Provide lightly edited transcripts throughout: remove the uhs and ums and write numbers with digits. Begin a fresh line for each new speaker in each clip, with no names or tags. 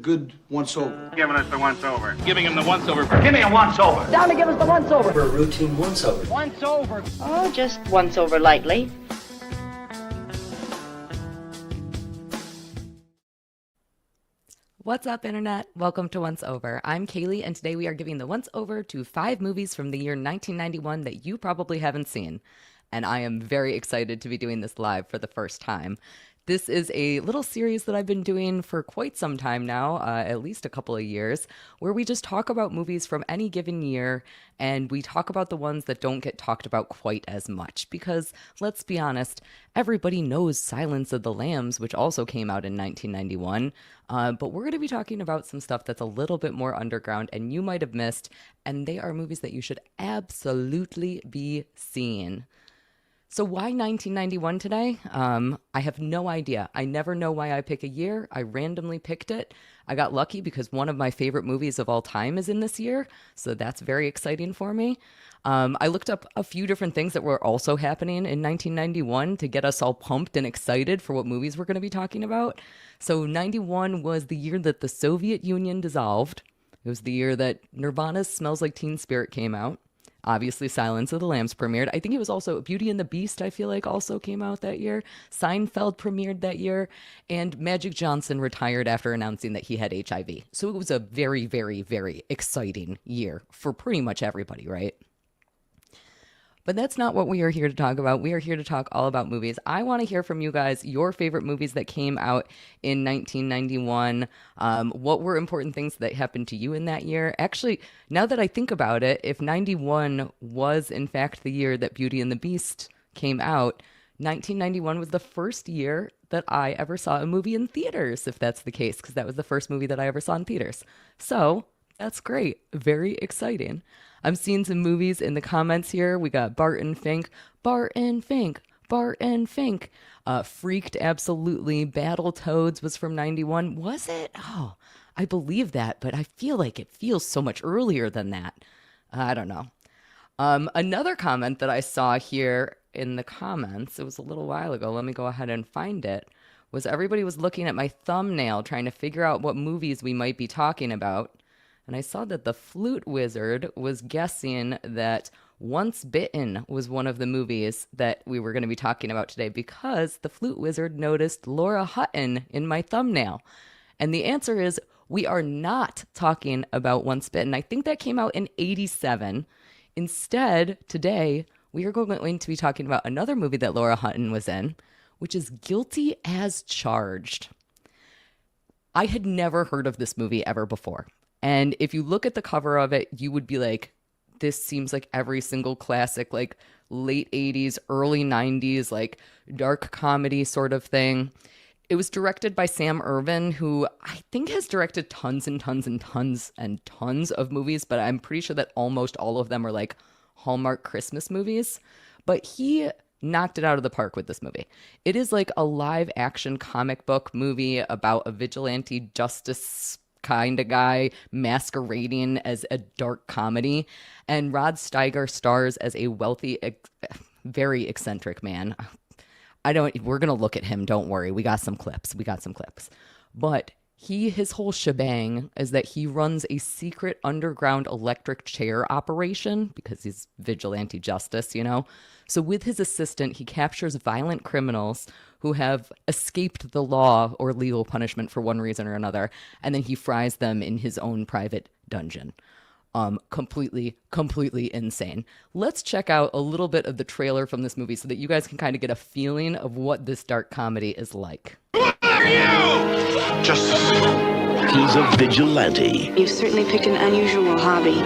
Good once-over.
Giving us the once-over.
Giving him the once-over.
Give me a once-over.
Down to give us the once-over.
For a routine once-over.
Once-over.
Oh, just once-over lightly.
What's up, Internet? Welcome to Once Over. I'm Kaylee, and today we are giving the once over to 5 movies from the year 1991 that you probably haven't seen. And I am very excited to be doing this live for the first time. This is a little series that I've been doing for quite some time now, at least a couple of years, where we just talk about movies from any given year, and we talk about the ones that don't get talked about quite as much. Because, let's be honest, everybody knows Silence of the Lambs, which also came out in 1991, but we're going to be talking about some stuff that's a little bit more underground, and you might have missed, and they are movies that you should absolutely be seeing. So why 1991 today? I have no idea. I never know why I pick a year. I randomly picked it. I got lucky because one of my favorite movies of all time is in this year, so that's very exciting for me. I looked up a few different things that were also happening in 1991 to get us all pumped and excited for what movies we're going to be talking about. So 91 was the year that the Soviet Union dissolved. It was the year that Nirvana's Smells Like Teen Spirit came out. Obviously, Silence of the Lambs premiered. I think it was also Beauty and the Beast, I feel like, also came out that year. Seinfeld premiered that year. And Magic Johnson retired after announcing that he had HIV. So it was a very, very, very exciting year for pretty much everybody, right? But that's not what we are here to talk about. We are here to talk all about movies. I want to hear from you guys your favorite movies that came out in 1991. What were important things that happened to you in that year? Actually, now that I think about it, if 91 was in fact the year that Beauty and the Beast came out, 1991 was the first year that I ever saw a movie in theaters, if that's the case, because that was the first movie that I ever saw in theaters. So that's great. Very exciting. I'm seeing some movies in the comments here. We got Barton Fink. Barton Fink. Barton Fink. Freaked, absolutely. Battletoads was from 91. Was it? Oh, I believe that, but I feel like it feels so much earlier than that. I don't know. Another comment that I saw here in the comments, it was a little while ago, let me go ahead and find it, was everybody was looking at my thumbnail trying to figure out what movies we might be talking about. And I saw that the Flute Wizard was guessing that Once Bitten was one of the movies that we were going to be talking about today because the Flute Wizard noticed Laura Hutton in my thumbnail. And the answer is we are not talking about Once Bitten. I think that came out in 87. Instead, today, we are going to be talking about another movie that Laura Hutton was in, which is Guilty as Charged. I had never heard of this movie ever before. And if you look at the cover of it, you would be like, this seems like every single classic, like late 80s, early 90s, like dark comedy sort of thing. It was directed by Sam Irvin, who I think has directed tons and tons and tons and tons of movies, but I'm pretty sure that almost all of them are like Hallmark Christmas movies. But he knocked it out of the park with this movie. It is like a live action comic book movie about a vigilante justice kind of guy masquerading as a dark comedy, and Rod Steiger stars as a wealthy, very eccentric man. We're gonna look at him, don't worry, we got some clips, but his whole shebang is that he runs a secret underground electric chair operation because he's vigilante justice, you know. So with his assistant, he captures violent criminals who have escaped the law or legal punishment for one reason or another, and then he fries them in his own private dungeon. Completely insane. Let's check out a little bit of the trailer from this movie so that you guys can kind of get a feeling of what this dark comedy is like.
Who are you?
Justice. He's a vigilante.
You've certainly picked an unusual hobby.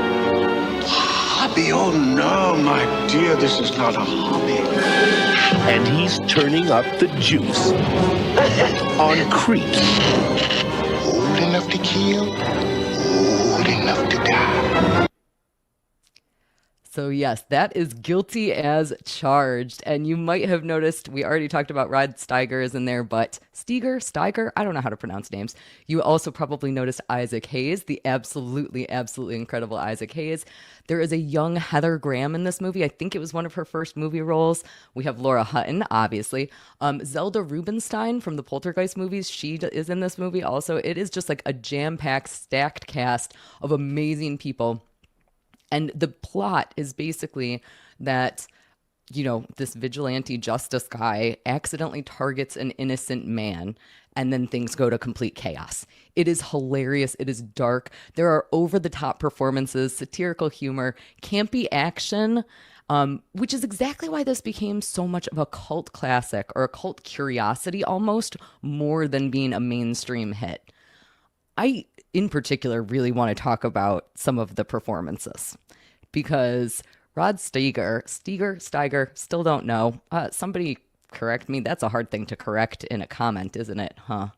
Hobby? Oh no, my dear, this is not a hobby. And he's turning up the juice on creeps.
Old enough to kill, old enough to die.
So yes, that is Guilty as Charged. And you might have noticed we already talked about Rod Steiger is in there, but Steiger, I don't know how to pronounce names. You also probably noticed Isaac Hayes, the absolutely, absolutely incredible Isaac Hayes. There is a young Heather Graham in this movie. I think it was one of her first movie roles. We have Laura Hutton, obviously. Zelda Rubinstein from the Poltergeist movies, she is in this movie also. It is just like a jam-packed, stacked cast of amazing people. And the plot is basically that, this vigilante justice guy accidentally targets an innocent man, and then things go to complete chaos. It is hilarious. It is dark. There are over-the-top performances, satirical humor, campy action, which is exactly why this became so much of a cult classic or a cult curiosity almost, more than being a mainstream hit. I, in particular, really want to talk about some of the performances because Rod Steiger, still don't know. Somebody correct me. That's a hard thing to correct in a comment, isn't it? Huh?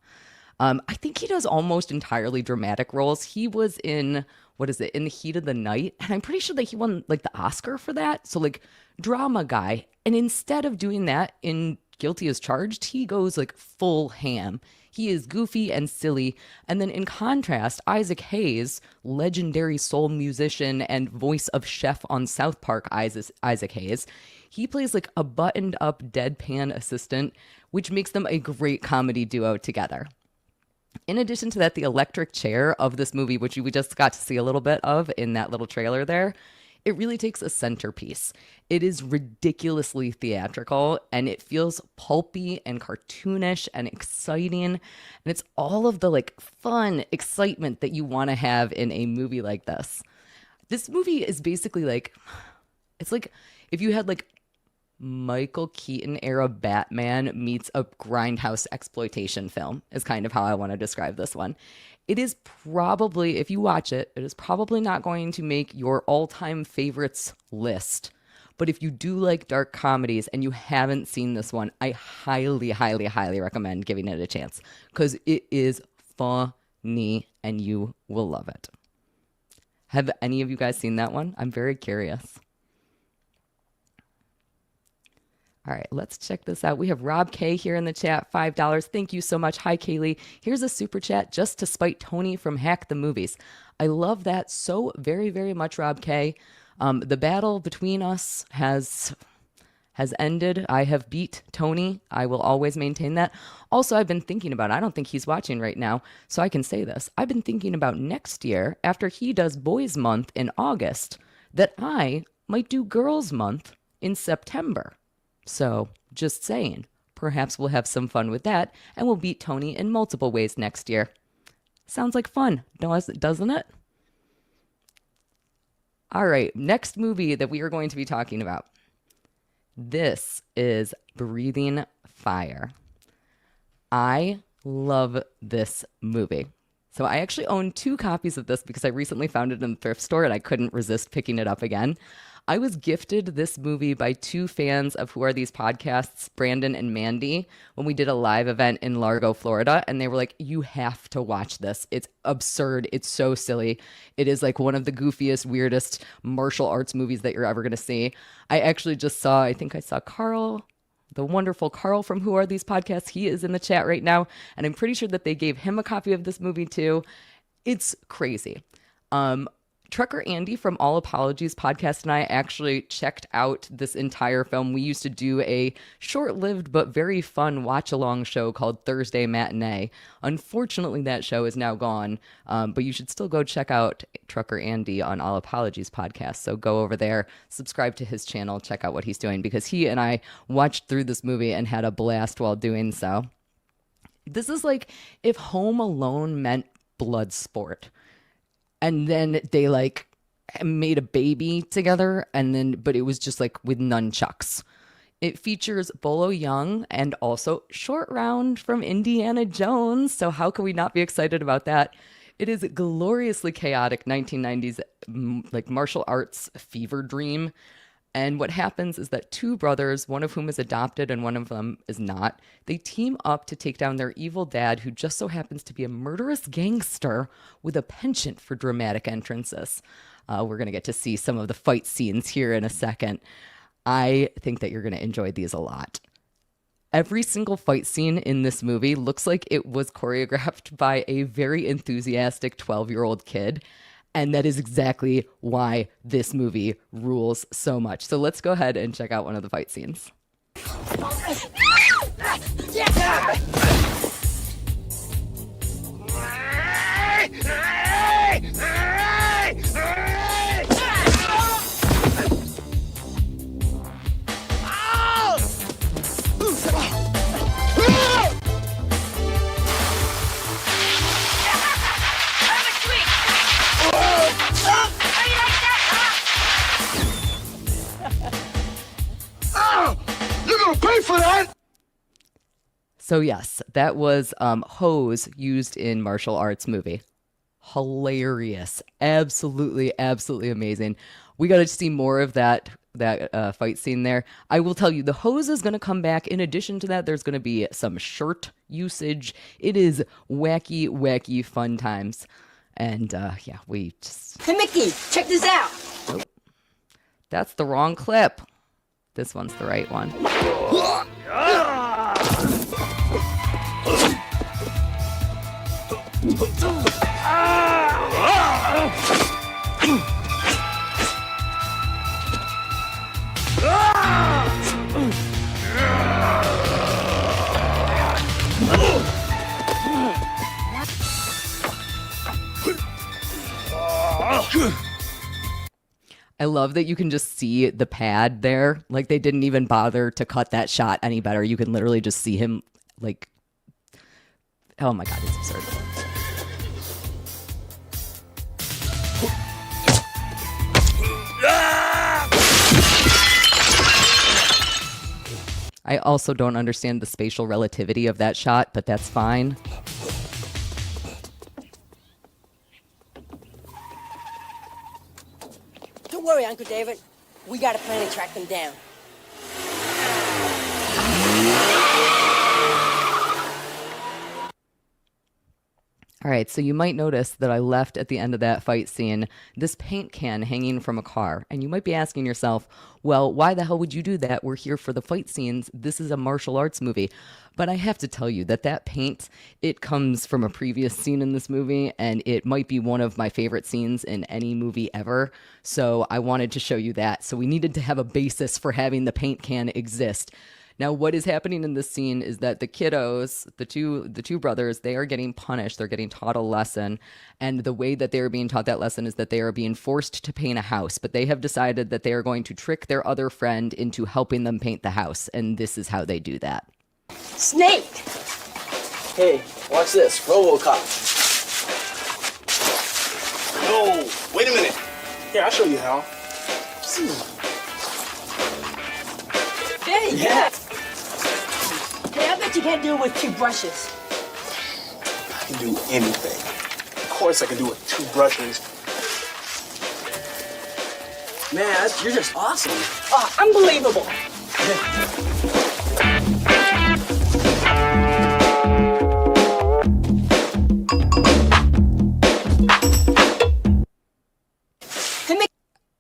I think he does almost entirely dramatic roles. He was in, In the Heat of the Night? And I'm pretty sure that he won like the Oscar for that. So like drama guy. And instead of doing that in Guilty as Charged, he goes like full ham. He is goofy and silly. And then in contrast, Isaac Hayes, legendary soul musician and voice of Chef on South Park, Isaac Hayes, he plays like a buttoned up deadpan assistant, which makes them a great comedy duo together. In addition to that, the electric chair of this movie, which we just got to see a little bit of in that little trailer there, it really takes a centerpiece. It is ridiculously theatrical and it feels pulpy and cartoonish and exciting. And it's all of the like fun excitement that you want to have in a movie like this. This movie is basically like, it's like if you had like Michael Keaton era Batman meets a grindhouse exploitation film is kind of how I want to describe this one. It is probably, if you watch it, it is probably not going to make your all-time favorites list. But if you do like dark comedies and you haven't seen this one, I highly, highly, highly recommend giving it a chance because it is funny and you will love it. Have any of you guys seen that one? I'm very curious. All right, let's check this out. We have Rob K here in the chat, $5. Thank you so much. Hi, Kaylee. Here's a super chat just to spite Tony from Hack the Movies. I love that so very, very much, Rob K. The battle between us has ended. I have beat Tony. I will always maintain that. Also, I've been thinking about, I don't think he's watching right now, so I can say this. I've been thinking about next year, after he does Boys Month in August, that I might do Girls Month in September. So, just saying, perhaps we'll have some fun with that, and we'll beat Tony in multiple ways next year. Sounds like fun, doesn't it? All right, next movie that we are going to be talking about. This is Breathing Fire. I love this movie. So I actually own 2 copies of this because I recently found it in the thrift store and I couldn't resist picking it up again. I was gifted this movie by 2 fans of Who Are These Podcasts, Brandon and Mandy, when we did a live event in Largo, Florida. And they were like, you have to watch this. It's absurd. It's so silly. It is like one of the goofiest, weirdest martial arts movies that you're ever going to see. I actually just saw, I think I saw Carl, the wonderful Carl from Who Are These Podcasts. He is in the chat right now. And I'm pretty sure that they gave him a copy of this movie too. It's crazy. Trucker Andy from All Apologies podcast and I actually checked out this entire film. We used to do a short-lived but very fun watch-along show called Thursday Matinee. Unfortunately, that show is now gone, but you should still go check out Trucker Andy on All Apologies podcast. So go over there, subscribe to his channel, check out what he's doing, because he and I watched through this movie and had a blast while doing so. This is like if Home Alone meant Bloodsport. And then they like made a baby together but it was just like with nunchucks. It features Bolo Young and also Short Round from Indiana Jones. So how can we not be excited about that? It is a gloriously chaotic 1990s like martial arts fever dream. And what happens is that two brothers, one of whom is adopted and one of them is not, they team up to take down their evil dad, who just so happens to be a murderous gangster with a penchant for dramatic entrances. We're going to get to see some of the fight scenes here in a second. I think that you're going to enjoy these a lot. Every single fight scene in this movie looks like it was choreographed by a very enthusiastic 12-year-old kid. And that is exactly why this movie rules so much. So let's go ahead and check out one of the fight scenes.
Pay for that!
So yes, that was hose used in martial arts movie. Hilarious. Absolutely amazing. We got to see more of that fight scene there. I will tell you, the hose is going to come back. In addition to that, there's going to be some shirt usage. It is wacky fun times. And yeah, we just...
Hey, Mickey, check this out.
Oh, that's the wrong clip. This one's the right one. I love that you can just see the pad there. Like, they didn't even bother to cut that shot any better. You can literally just see him, like, oh my God, it's absurd. I also don't understand the spatial relativity of that shot, but that's fine.
Don't worry, Uncle David. We got a plan to track them down.
All right, so you might notice that I left at the end of that fight scene this paint can hanging from a car. And you might be asking yourself, well, why the hell would you do that? We're here for the fight scenes. This is a martial arts movie. But I have to tell you that paint, it comes from a previous scene in this movie, and it might be one of my favorite scenes in any movie ever. So I wanted to show you that. So we needed to have a basis for having the paint can exist. Now, what is happening in this scene is that the kiddos, the two brothers, they are getting punished. They're getting taught a lesson. And the way that they are being taught that lesson is that they are being forced to paint a house. But they have decided that they are going to trick their other friend into helping them paint the house. And this is how they do that.
Snake!
Hey, watch this. RoboCop.
No, wait a minute.
Here, I'll show you how.
There you go. Hey, I bet you can't do it with 2 brushes.
I can do anything. Of course I can do it with 2 brushes. Man, you're just awesome.
Oh, unbelievable.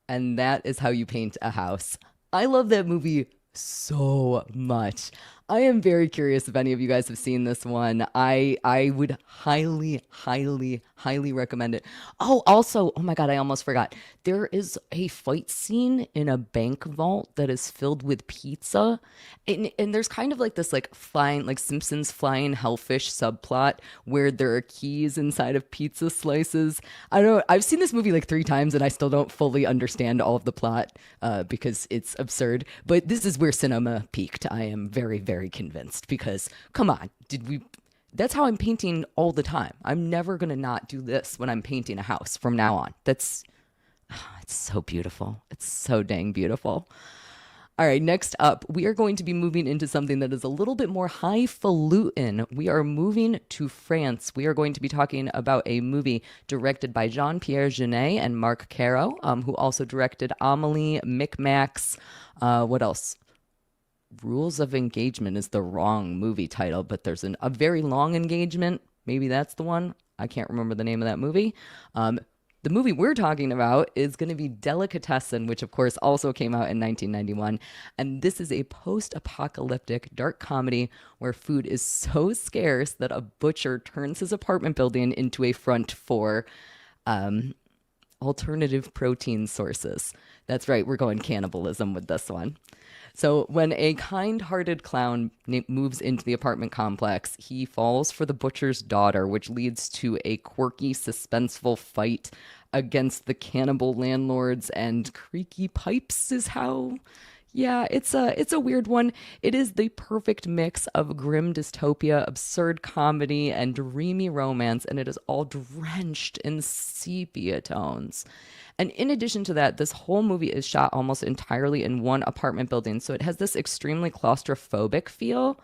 And that is how you paint a house. I love that movie so much. I am very curious if any of you guys have seen this one. I would highly recommend it. Oh, also, oh my God, I almost forgot. There is a fight scene in a bank vault that is filled with pizza. And there's kind of like this flying, like Simpsons flying hellfish subplot where there are keys inside of pizza slices. I don't know. I've seen this movie like 3 times and I still don't fully understand all of the plot because it's absurd. But this is where cinema peaked. I am very convinced because, come on, that's how I'm painting all the time. I'm never going to not do this when I'm painting a house from now on. It's so beautiful. It's so dang beautiful. All right, next up, we are going to be moving into something that is a little bit more highfalutin. We are moving to France. We are going to be talking about a movie directed by Jean-Pierre Jeunet and Marc Caro, who also directed Amelie, Micmacs. What else? Rules of Engagement is the wrong movie title, but there's a very long engagement. Maybe that's the one. I can't remember the name of that movie. The movie we're talking about is going to be Delicatessen, which of course also came out in 1991. And this is a post-apocalyptic dark comedy where food is so scarce that a butcher turns his apartment building into a front for alternative protein sources. That's right, we're going cannibalism with this one. So when a kind-hearted clown moves into the apartment complex, he falls for the butcher's daughter, which leads to a quirky, suspenseful fight against the cannibal landlords, and creaky pipes is how... Yeah, it's a weird one. It is the perfect mix of grim dystopia, absurd comedy, and dreamy romance, and it is all drenched in sepia tones. And in addition to that, this whole movie is shot almost entirely in one apartment building, so it has this extremely claustrophobic feel.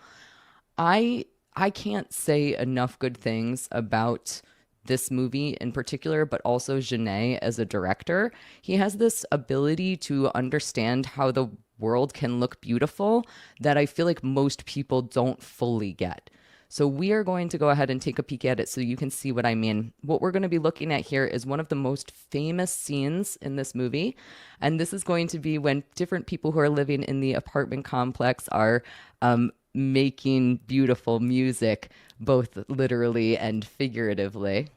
I can't say enough good things about this movie in particular, but also Jeunet as a director. He has this ability to understand how the world can look beautiful that I feel like most people don't fully get. So we are going to go ahead and take a peek at it so you can see what I mean. What we're going to be looking at here is one of the most famous scenes in this movie. And this is going to be when different people who are living in the apartment complex are making beautiful music, both literally and figuratively.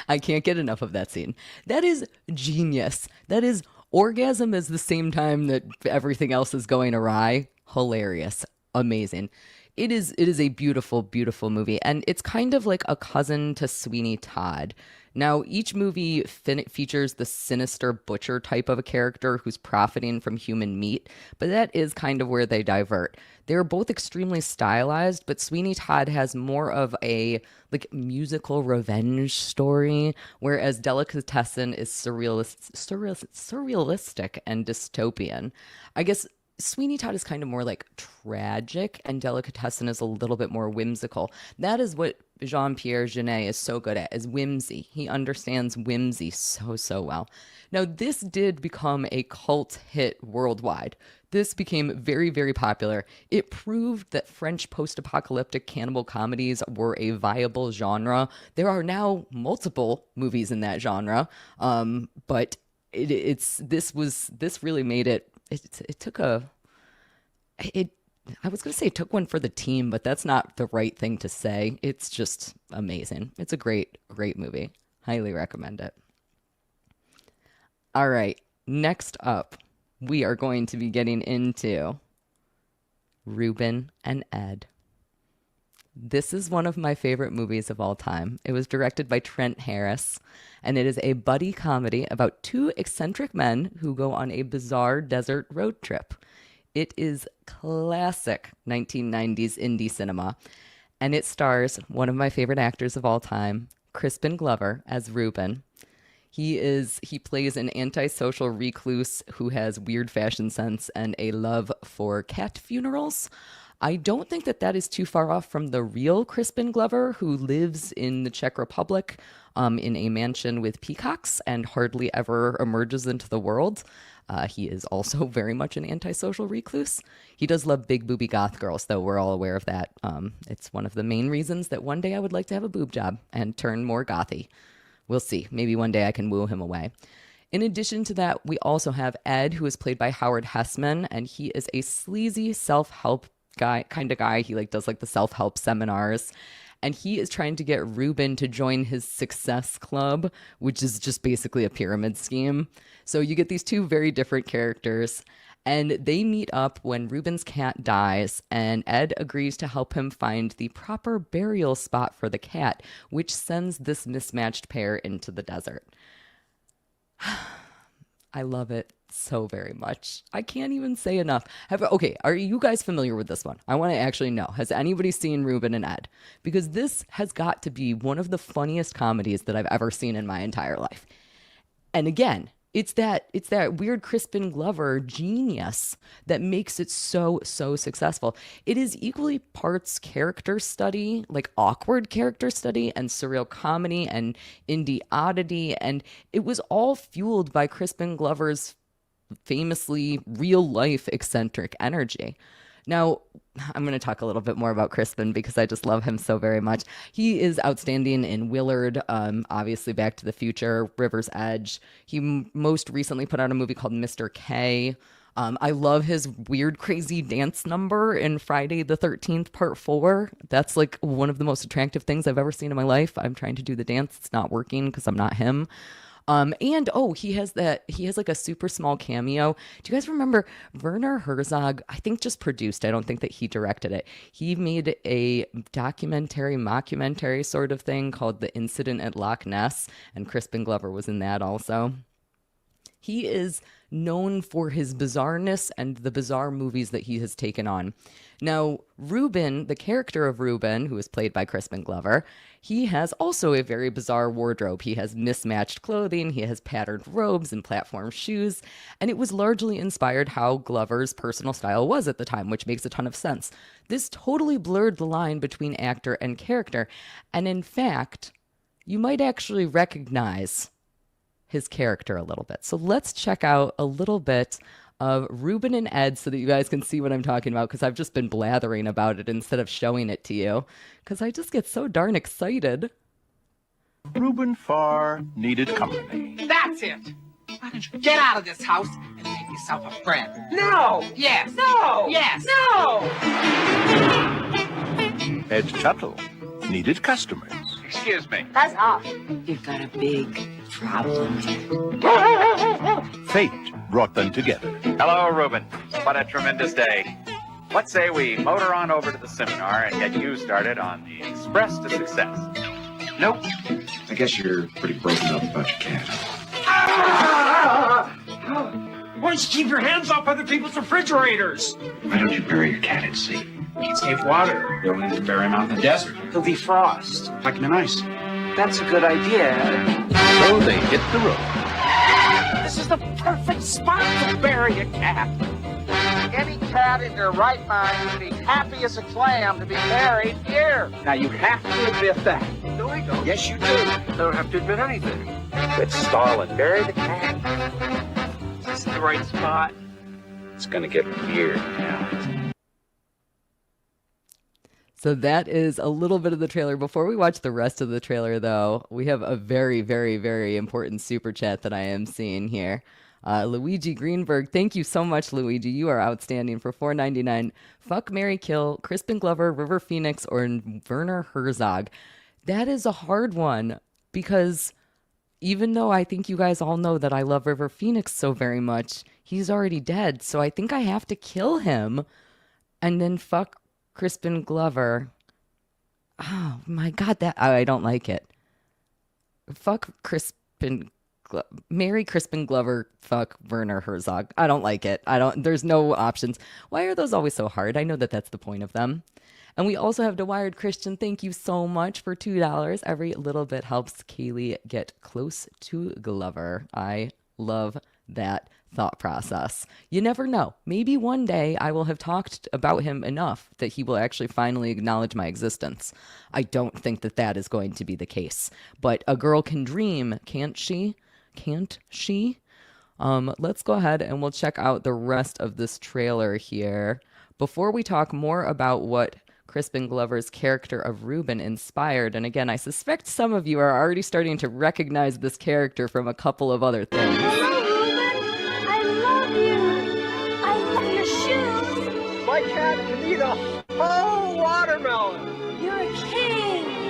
I can't get enough of that scene. That is genius. That is orgasm is the same time that everything else is going awry. Hilarious. Amazing. It is a beautiful, beautiful movie. And it's kind of like a cousin to Sweeney Todd. Now, each movie features the sinister butcher type of a character who's profiting from human meat, but that is kind of where they divert. They're both extremely stylized, but Sweeney Todd has more of a like musical revenge story, whereas Delicatessen is surrealistic and dystopian. I guess Sweeney Todd is kind of more like tragic, and Delicatessen is a little bit more whimsical. That is what Jean-Pierre Jeunet is so good at, is whimsy. He understands whimsy so well. Now, this did become a cult hit worldwide. This became very, very popular. It proved that French post-apocalyptic cannibal comedies were a viable genre. There are now multiple movies in that genre, but this really made it. It took I was going to say it took one for the team, but that's not the right thing to say. It's just amazing. It's a great, great movie. Highly recommend it. All right. Next up, we are going to be getting into Reuben and Ed. This is one of my favorite movies of all time. It was directed by Trent Harris, and it is a buddy comedy about two eccentric men who go on a bizarre desert road trip. It is classic 1990s indie cinema, and it stars one of my favorite actors of all time, Crispin Glover, as Reuben. He plays an antisocial recluse who has weird fashion sense and a love for cat funerals. I don't think that is too far off from the real Crispin Glover, who lives in the Czech Republic in a mansion with peacocks and hardly ever emerges into the world. He is also very much an antisocial recluse. He does love big booby goth girls, though. We're all aware of that. It's one of the main reasons that one day I would like to have a boob job and turn more gothy. We'll see. Maybe one day I can woo him away. In addition to that, we also have Ed, who is played by Howard Hessman, and he is a sleazy self-help kind of guy. He does the self-help seminars, and he is trying to get Reuben to join his success club, which is just basically a pyramid scheme. So you get these two very different characters, and they meet up when Reuben's cat dies, and Ed agrees to help him find the proper burial spot for the cat, which sends this mismatched pair into the desert. I love it so very much. I can't even say enough. Okay, are you guys familiar with this one? I want to actually know. Has anybody seen Reuben and Ed? Because this has got to be one of the funniest comedies that I've ever seen in my entire life. And again, it's that weird Crispin Glover genius that makes it so successful. It is equally parts character study, like awkward character study, and surreal comedy and indie oddity, and it was all fueled by Crispin Glover's famously real life eccentric energy. Now, I'm going to talk a little bit more about Crispin because I just love him so very much. He is outstanding in Willard, obviously Back to the Future, River's Edge. He most recently put out a movie called Mr. K. I love his weird, crazy dance number in Friday the 13th, Part 4. That's like one of the most attractive things I've ever seen in my life. I'm trying to do the dance. It's not working because I'm not him. He has like a super small cameo. Do you guys remember Werner Herzog? I think just produced. I don't think that he directed it. He made a mockumentary sort of thing called The Incident at Loch Ness, and Crispin Glover was in that also. He is known for his bizarreness and the bizarre movies that he has taken on. Now, Reuben, the character of Reuben, who is played by Crispin Glover, he has also a very bizarre wardrobe. He has mismatched clothing, he has patterned robes and platform shoes, and it was largely inspired how Glover's personal style was at the time, which makes a ton of sense. This totally blurred the line between actor and character, and in fact, you might actually recognize his character a little bit. So let's check out a little bit of Reuben and Ed so that you guys can see what I'm talking about, because I've just been blathering about it instead of showing it to you, because I just get so darn excited.
Reuben Farr needed company.
That's it. Why don't you get out of this house and make yourself a friend?
No!
Yes.
No!
Yes.
No!
Ed Tuttle needed customers.
Excuse me.
That's off.
You've got a big problem.
Fate brought them together.
Hello, Reuben. What a tremendous day. What say we motor on over to the seminar and get you started on the Express to Success?
Nope. I guess you're pretty broken up about your cat.
Why don't you keep your hands off other people's refrigerators?
Why don't you bury your cat at sea?
Can't save water.
You'll need to bury him out in the desert.
He'll defrost.
Like in an ice.
That's a good idea.
So they hit the road.
This is the perfect spot to bury a cat. Any cat in their right mind would be happy as a clam to be buried here. Now you have to admit that. No, I don't. Yes, you do. I don't have to admit anything.
Quit stalling. Bury the cat.
Is this the right spot?
It's gonna get weird now.
So that is a little bit of the trailer. Before we watch the rest of the trailer, though, we have a very, very, very important super chat that I am seeing here. Luigi Greenberg, thank you so much, Luigi. You are outstanding for $4.99. Fuck, marry, kill, Crispin Glover, River Phoenix, or Werner Herzog. That is a hard one because even though I think you guys all know that I love River Phoenix so very much, he's already dead. So I think I have to kill him and then fuck Crispin Glover. Oh my God, I don't like it. Fuck marry Crispin Glover, fuck Werner Herzog. I don't like it. There's no options. Why are those always so hard? I know that that's the point of them. And we also have DeWired Christian. Thank you so much for $2. Every little bit helps Kaylee get close to Glover. I love that thought process. You never know. Maybe one day I will have talked about him enough that he will actually finally acknowledge my existence. I don't think that that is going to be the case. But a girl can dream, can't she? Can't she? Let's go ahead and we'll check out the rest of this trailer here. Before we talk more about what Crispin Glover's character of Reuben inspired, and again, I suspect some of you are already starting to recognize this character from a couple of other things.
My cat can eat a whole watermelon.
You're a king.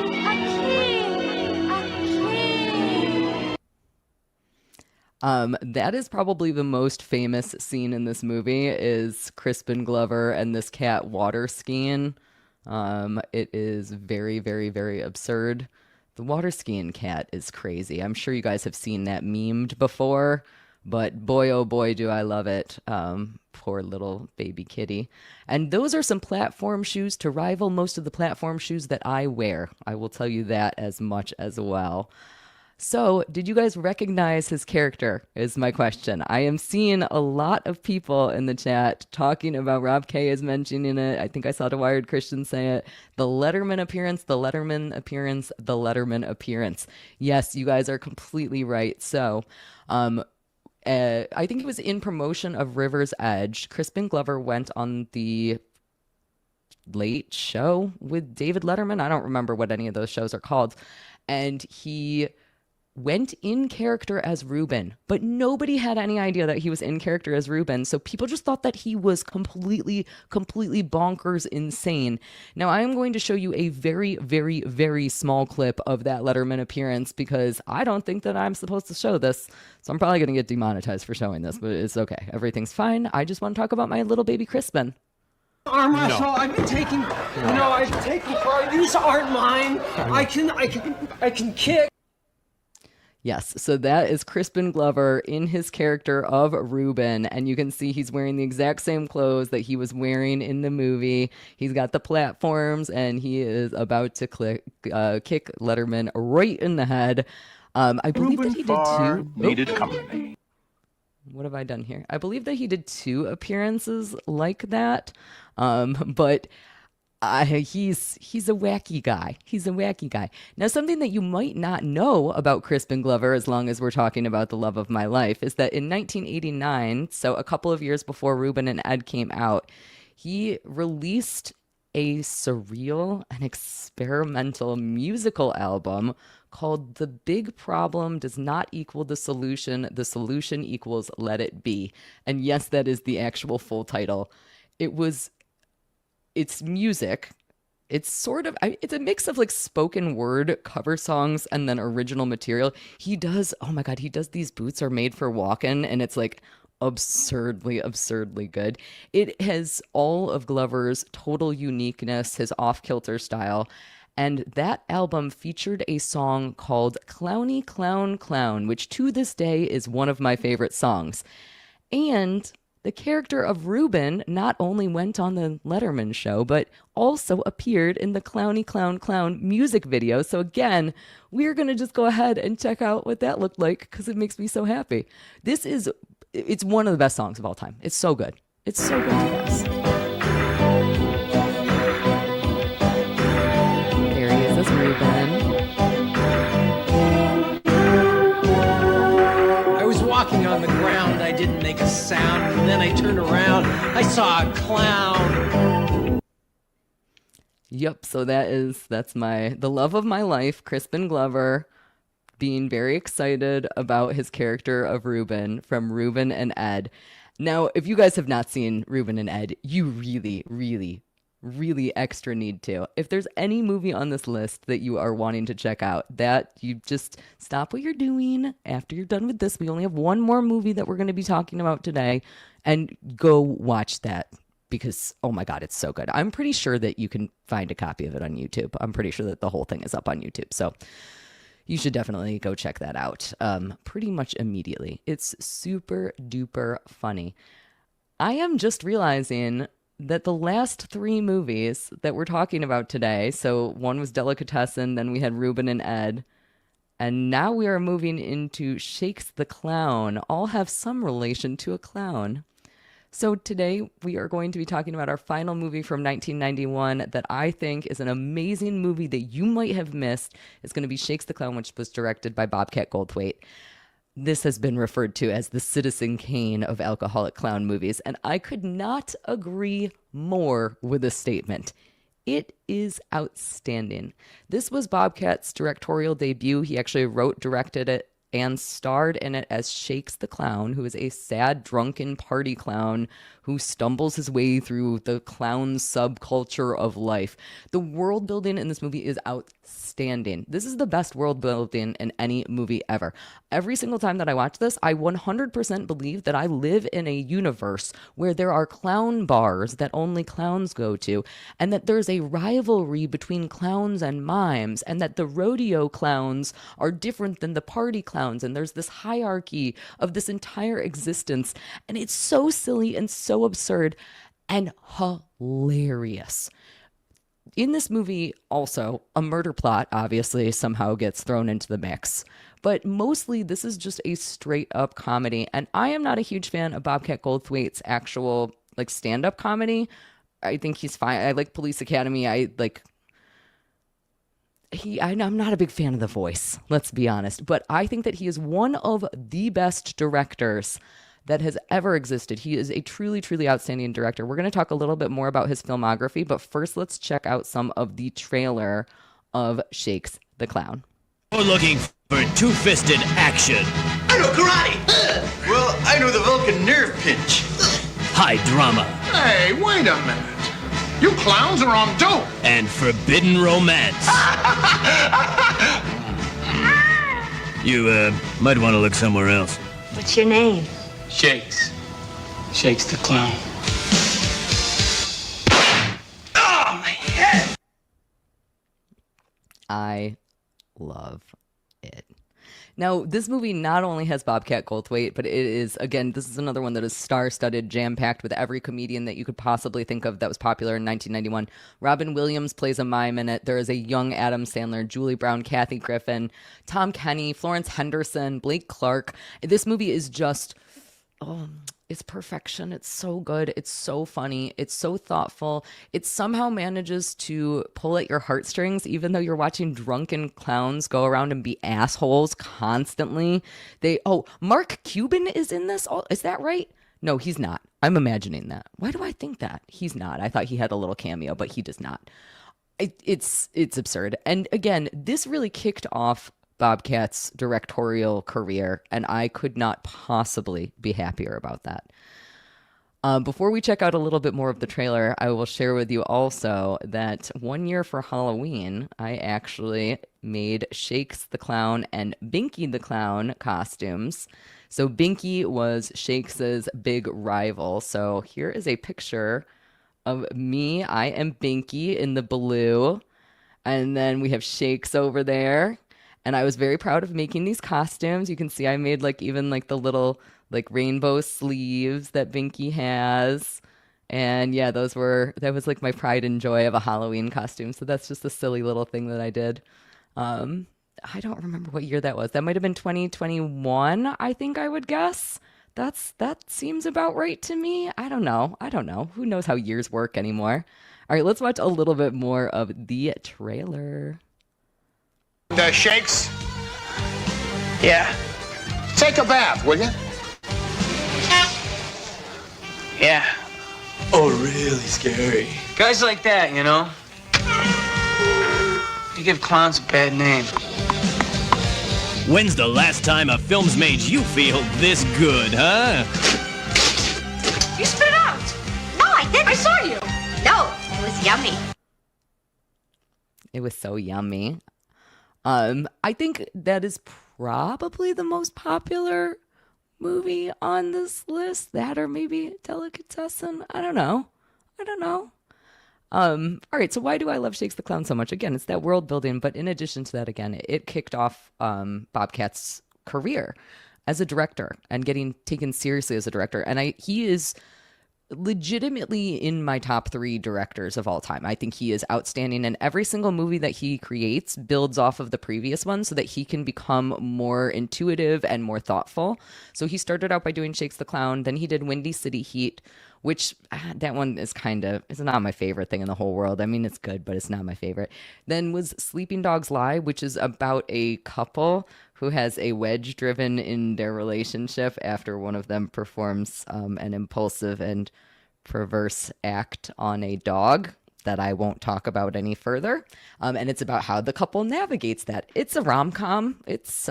That is probably the most famous scene in this movie is Crispin Glover and this cat water skiing. It is very, very, very absurd. The water skiing cat is crazy. I'm sure you guys have seen that memed before, but boy, oh boy, do I love it. Poor little baby kitty. And those are some platform shoes to rival most of the platform shoes that I wear. I will tell you that as much as well. So, did you guys recognize his character? Is my question. I am seeing a lot of people in the chat talking about Rob K is mentioning it. I think I saw Wired Christian say it. The Letterman appearance, the Letterman appearance, the Letterman appearance. Yes, you guys are completely right. So, I think it was in promotion of River's Edge. Crispin Glover went on the Late Show with David Letterman. I don't remember what any of those shows are called. And he went in character as Reuben, but nobody had any idea that he was in character as Reuben. So people just thought that he was completely bonkers insane. Now I am going to show you a very, very, very small clip of that Letterman appearance because I don't think that I'm supposed to show this. So I'm probably going to get demonetized for showing this, but it's okay. Everything's fine. I just want to talk about my little baby Crispin.
Arm wrestle. I've been taking. I've taken part. These aren't mine. I can kick.
Yes, so that is Crispin Glover in his character of Reuben, and you can see he's wearing the exact same clothes that he was wearing in the movie. He's got the platforms, and he is about to kick Letterman right in the head. I believe that he did two.
Needed company.
What have I done here? I believe that he did 2 appearances like that, but he's a wacky guy. He's a wacky guy. Now, something that you might not know about Crispin Glover, as long as we're talking about The Love of My Life, is that in 1989, so a couple of years before Reuben and Ed came out, he released a surreal and experimental musical album called The Big Problem Does Not Equal the Solution Equals Let It Be. And yes, that is the actual full title. It's music. It's sort of, it's a mix of like spoken word cover songs and then original material. He does these Boots Are Made for Walkin', and it's like absurdly good. It has all of Glover's total uniqueness, his off-kilter style. And that album featured a song called Clowny Clown Clown, which to this day is one of my favorite songs. And the character of Reuben not only went on the Letterman show, but also appeared in the Clowny Clown Clown music video. So again, we're going to just go ahead and check out what that looked like because it makes me so happy. It's one of the best songs of all time. It's so good. It's so good, you guys. There he is as Reuben.
Walking on the ground, I didn't make a sound, and then I turned around, I saw a clown.
Yep, so that's the love of my life, Crispin Glover, being very excited about his character of Reuben from Reuben and Ed. Now, if you guys have not seen Reuben and Ed, you really, really, really extra need to. If there's any movie on this list that you are wanting to check out, that you just stop what you're doing after you're done with this. We only have one more movie that we're going to be talking about today, and go watch that because, oh my God, it's so good. I'm pretty sure that you can find a copy of it on YouTube. I'm pretty sure that the whole thing is up on YouTube. So you should definitely go check that out pretty much immediately. It's super duper funny. I am just realizing that the last 3 movies that we're talking about today, so one was Delicatessen, then we had Reuben and Ed, and now we are moving into Shakes the Clown, all have some relation to a clown. So today we are going to be talking about our final movie from 1991 that I think is an amazing movie that you might have missed. It's going to be Shakes the Clown, which was directed by Bobcat Goldthwait. This has been referred to as the Citizen Kane of alcoholic clown movies, and I could not agree more with this statement. It is outstanding. This was Bobcat's directorial debut. He actually wrote, directed it, and starred in it as Shakes the Clown, who is a sad, drunken party clown who stumbles his way through the clown subculture of life. The world building in this movie is outstanding. This is the best world building in any movie ever. Every single time that I watch this, I 100% believe that I live in a universe where there are clown bars that only clowns go to, and that there's a rivalry between clowns and mimes, and that the rodeo clowns are different than the party clowns, and there's this hierarchy of this entire existence, and it's so silly and so absurd and hilarious. In this movie, also, a murder plot obviously somehow gets thrown into the mix. But mostly, this is just a straight-up comedy. And I am not a huge fan of Bobcat Goldthwait's actual, like, stand-up comedy. I think he's fine. I like Police Academy. I'm not a big fan of The Voice, let's be honest. But I think that he is one of the best directors that has ever existed. He is a truly, truly outstanding director. We're going to talk a little bit more about his filmography, but first let's check out some of the trailer of Shakes the Clown.
We're looking for two-fisted action.
I know karate. Well, I know the Vulcan nerve pinch.
High drama.
Hey, wait a minute. You clowns are on dope.
And forbidden romance. You, might want to look somewhere else.
What's your name?
Shakes. Shakes the Clown.
Oh, my head.
I love it. Now, this movie not only has Bobcat Goldthwait, but it is, again, this is another one that is star-studded, jam-packed with every comedian that you could possibly think of that was popular in 1991. Robin Williams plays a mime in it. There is a young Adam Sandler, Julie Brown, Kathy Griffin, Tom Kenny, Florence Henderson, Blake Clark. This movie is just... it's perfection. It's so good. It's so funny. It's so thoughtful. It somehow manages to pull at your heartstrings, even though you're watching drunken clowns go around and be assholes constantly. Mark Cuban is in this. Is that right? No, he's not. I'm imagining that. Why do I think that? He's not. I thought he had a little cameo, but he does not. It's absurd. And again, this really kicked off Bobcat's directorial career, and I could not possibly be happier about that. Before we check out a little bit more of the trailer, I will share with you also that one year for Halloween, I actually made Shakes the Clown and Binky the Clown costumes. So Binky was Shakes's big rival. So here is a picture of me. I am Binky in the blue, and then we have Shakes over there. And I was very proud of making these costumes. You can see I made even the little rainbow sleeves that Binky has. And yeah, that was my pride and joy of a Halloween costume. So that's just a silly little thing that I did. I don't remember what year that was. That might have been 2021, I think I would guess. That seems about right to me. I don't know. Who knows how years work anymore? All right, let's watch a little bit more of the trailer.
The Shakes?
Yeah.
Take a bath, will you?
Yeah.
Oh, really scary.
Guys like that, you know? You give clowns a bad name.
When's the last time a film's made you feel this good, huh?
You spit it out. No, I didn't. I saw you. No, it was yummy.
It was so yummy. I think that is probably the most popular movie on this list. That or maybe Delicatessen. I don't know. All right, so why do I love Shakes the Clown so much? Again, it's that world building, but in addition to that, again, it kicked off Bobcat's career as a director and getting taken seriously as a director. And he is legitimately in my top 3 directors of all time. I think he is outstanding, and every single movie that he creates builds off of the previous one so that he can become more intuitive and more thoughtful. So he started out by doing Shakes the Clown, then he did Windy City Heat, which that one is it's not my favorite thing in the whole world. I mean, it's good, but it's not my favorite. Then was Sleeping Dogs Lie, which is about a couple who has a wedge driven in their relationship after one of them performs an impulsive and perverse act on a dog that I won't talk about any further. And it's about how the couple navigates that. It's a rom-com. It's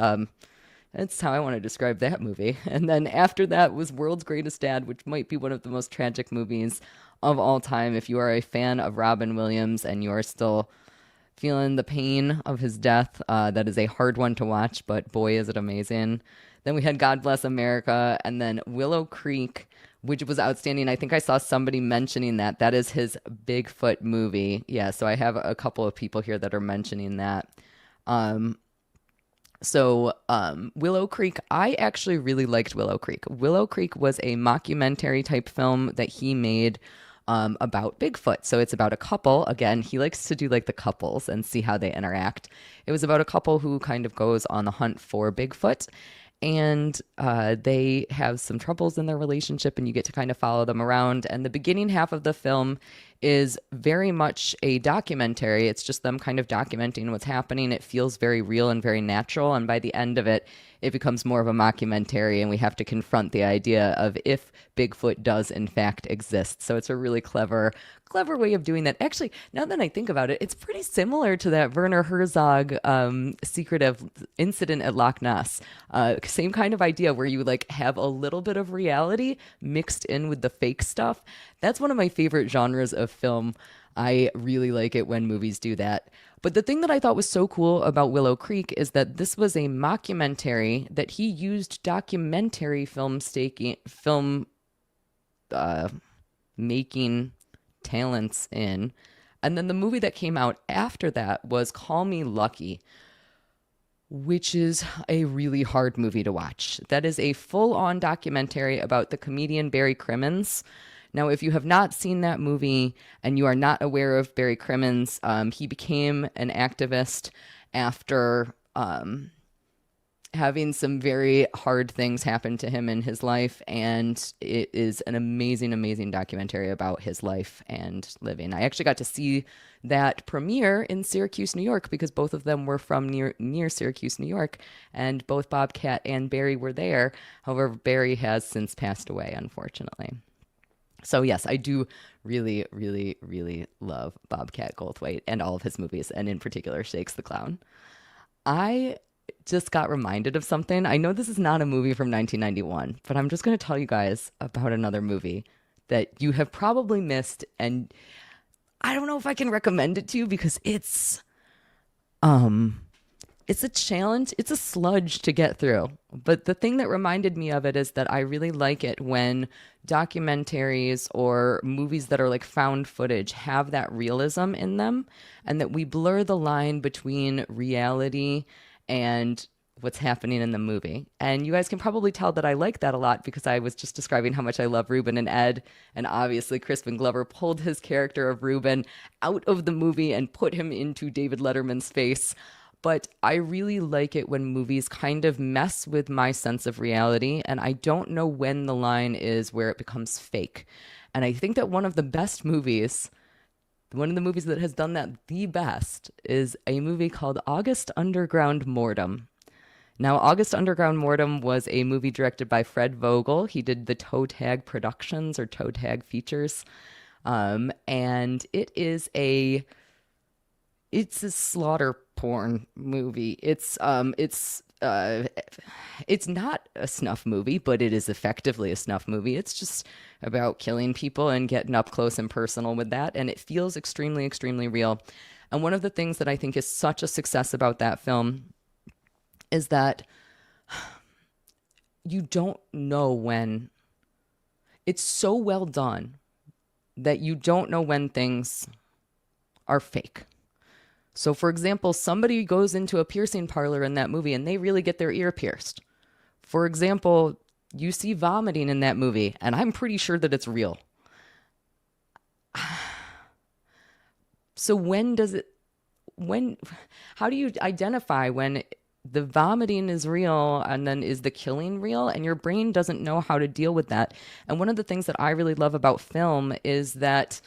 That's how I want to describe that movie. And then after that was World's Greatest Dad, which might be one of the most tragic movies of all time. If you are a fan of Robin Williams and you are still feeling the pain of his death, that is a hard one to watch, but boy, is it amazing. Then we had God Bless America, and then Willow Creek, which was outstanding. I think I saw somebody mentioning that. That is his Bigfoot movie. Yeah, so I have a couple of people here that are mentioning that. Willow Creek, I actually really liked Willow Creek. Willow Creek was a mockumentary type film that he made about Bigfoot. So it's about a couple. Again, he likes to do like the couples and see how they interact. It was about a couple who kind of goes on the hunt for Bigfoot. And they have some troubles in their relationship, and you get to kind of follow them around. And the beginning half of the film is very much a documentary. It's just them kind of documenting what's happening. It feels very real and very natural. And by the end of it, it becomes more of a mockumentary, and we have to confront the idea of if Bigfoot does in fact exist. So it's a really clever way of doing that. Actually, now that I think about it, it's pretty similar to that Werner Herzog secretive incident at Loch Ness. Same kind of idea where you like have a little bit of reality mixed in with the fake stuff. That's one of my favorite genres of film. I really like it when movies do that. But the thing that I thought was so cool about Willow Creek is that this was a mockumentary that he used documentary film making talents in. And then the movie that came out after that was Call Me Lucky, which is a really hard movie to watch. That is a full-on documentary about the comedian Barry Crimmins. Now, if you have not seen that movie and you are not aware of Barry Crimmins, he became an activist after having some very hard things happen to him in his life, and it is an amazing, amazing documentary about his life and living. I actually got to see that premiere in Syracuse, New York, because both of them were from near Syracuse, New York, and both Bobcat and Barry were there. However, Barry has since passed away, unfortunately. So yes, I do really, really, really love Bobcat Goldthwait and all of his movies, and in particular, Shakes the Clown. I just got reminded of something. I know this is not a movie from 1991, but I'm just going to tell you guys about another movie that you have probably missed, and I don't know if I can recommend it to you because it's a challenge. It's a sludge to get through. But the thing that reminded me of it is that I really like it when documentaries or movies that are like found footage have that realism in them, and that we blur the line between reality and what's happening in the movie. And you guys can probably tell that I like that a lot because I was just describing how much I love Reuben and Ed. And obviously Crispin Glover pulled his character of Reuben out of the movie and put him into David Letterman's face. But I really like it when movies kind of mess with my sense of reality, and I don't know when the line is where it becomes fake. And I think that one of the movies that has done that the best is a movie called August Underground Mortem. Now, August Underground Mortem was a movie directed by Fred Vogel. He did the Toe Tag Productions or Toe Tag Features. And it's a slaughter porn movie. It's not a snuff movie, but it is effectively a snuff movie. It's just about killing people and getting up close and personal with that, and it feels extremely, extremely real. And one of the things that I think is such a success about that film is that you don't know when. It's so well done that you don't know when things are fake. So, for example, somebody goes into a piercing parlor in that movie and they really get their ear pierced. For example, you see vomiting in that movie, and I'm pretty sure that it's real. So how do you identify when the vomiting is real and then is the killing real? And your brain doesn't know how to deal with that. And one of the things that I really love about film is that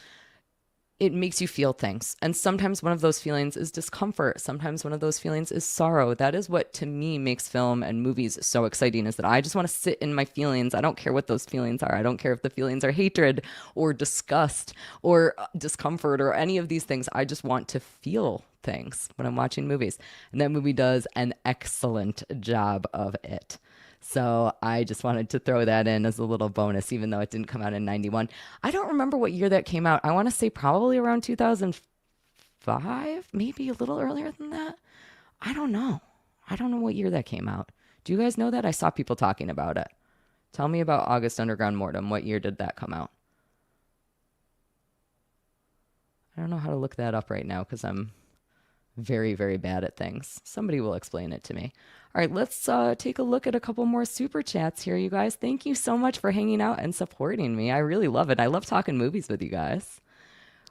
it makes you feel things. And sometimes one of those feelings is discomfort. Sometimes one of those feelings is sorrow. That is what, to me, makes film and movies so exciting, is that I just want to sit in my feelings. I don't care what those feelings are. I don't care if the feelings are hatred or disgust or discomfort or any of these things. I just want to feel things when I'm watching movies. And that movie does an excellent job of it. So I just wanted to throw that in as a little bonus, even though it didn't come out in 91. I don't remember what year that came out. I want to say probably around 2005, maybe a little earlier than that. I don't know. I don't know what year that came out. Do you guys know that? I saw people talking about it. Tell me about August Underground Mortem. What year did that come out? I don't know how to look that up right now because I'm very, very bad at things. Somebody will explain it to me. All right, let's take a look at a couple more super chats here, you guys. Thank you so much for hanging out and supporting me. I really love it. I love talking movies with you guys.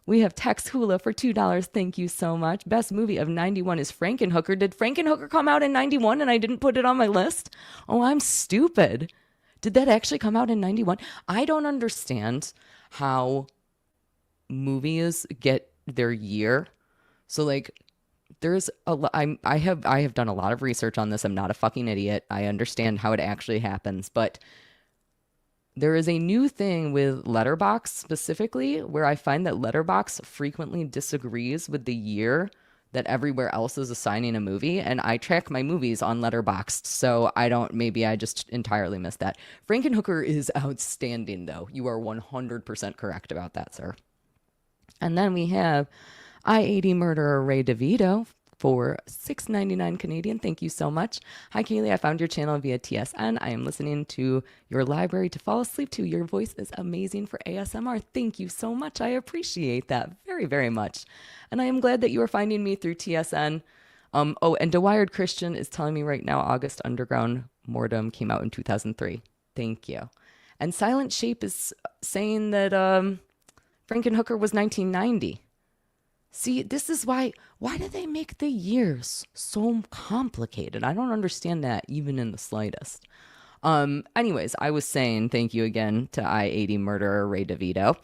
We have Tex Hula for $2. Thank you so much. Best movie of 91 is Frankenhooker. Did Frankenhooker come out in 91 and I didn't put it on my list? Oh, I'm stupid. Did that actually come out in 91? I don't understand how movies get their year. So, like, there's I have done a lot of research on this. I'm not a fucking idiot. I understand how it actually happens, but there is a new thing with Letterboxd specifically where I find that Letterboxd frequently disagrees with the year that everywhere else is assigning a movie, and I track my movies on Letterboxd, so maybe I just entirely missed that. Frankenhooker is outstanding, though. You are 100% correct about that, sir. And then we have I-80 murderer Ray DeVito for $6.99 Canadian. Thank you so much. Hi, Kaylee. I found your channel via TSN. I am listening to your library to fall asleep to. Your voice is amazing for ASMR. Thank you so much. I appreciate that very, very much. And I am glad that you are finding me through TSN. And DeWired Christian is telling me right now August Underground Mortem came out in 2003. Thank you. And Silent Shape is saying that Frankenhooker was 1990. See, this is why do they make the years so complicated? I don't understand that even in the slightest. Anyways, I was saying thank you again to I-80 murderer Ray DeVito.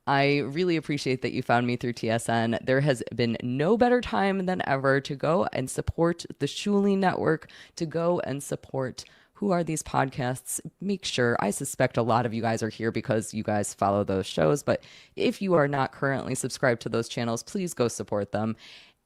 I really appreciate that you found me through TSN. There has been no better time than ever to go and support the Shuli Network, to go and support Who Are These Podcasts. Make sure, I suspect a lot of you guys are here because you guys follow those shows, but if you are not currently subscribed to those channels, please go support them.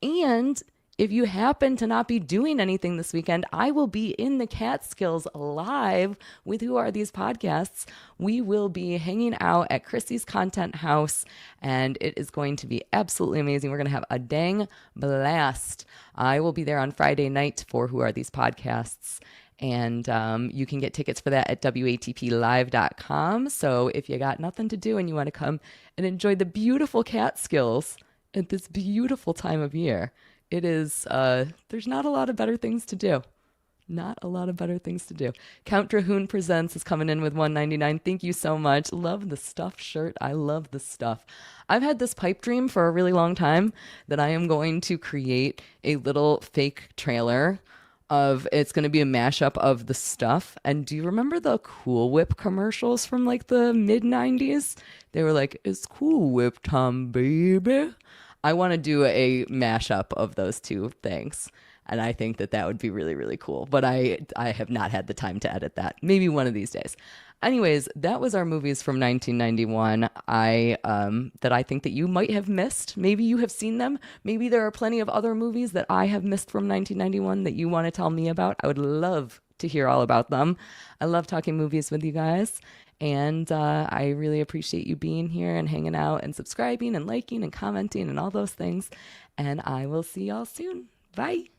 And if you happen to not be doing anything this weekend, I will be in the Catskills live with Who Are These Podcasts. We will be hanging out at Chrissy's Content House, and it is going to be absolutely amazing. We're going to have a dang blast. I will be there on Friday night for Who Are These Podcasts. And you can get tickets for that at WATPlive.com. So if you got nothing to do and you want to come and enjoy the beautiful Catskills at this beautiful time of year, it is, there's not a lot of better things to do. Not a lot of better things to do. Count Drahoon Presents is coming in with $1.99. Thank you so much. Love the stuff shirt. I love the stuff. I've had this pipe dream for a really long time that I am going to create a little fake trailer of, it's going to be a mashup of the stuff. And do you remember the Cool Whip commercials from like the mid 90s? They were like, "It's Cool Whip time, baby." I want to do a mashup of those two things. And I think that that would be really, really cool. But I have not had the time to edit that. Maybe one of these days. Anyways, that was our movies from 1991. That I think that you might have missed. Maybe you have seen them. Maybe there are plenty of other movies that I have missed from 1991 that you want to tell me about. I would love to hear all about them. I love talking movies with you guys. And I really appreciate you being here and hanging out and subscribing and liking and commenting and all those things. And I will see y'all soon. Bye.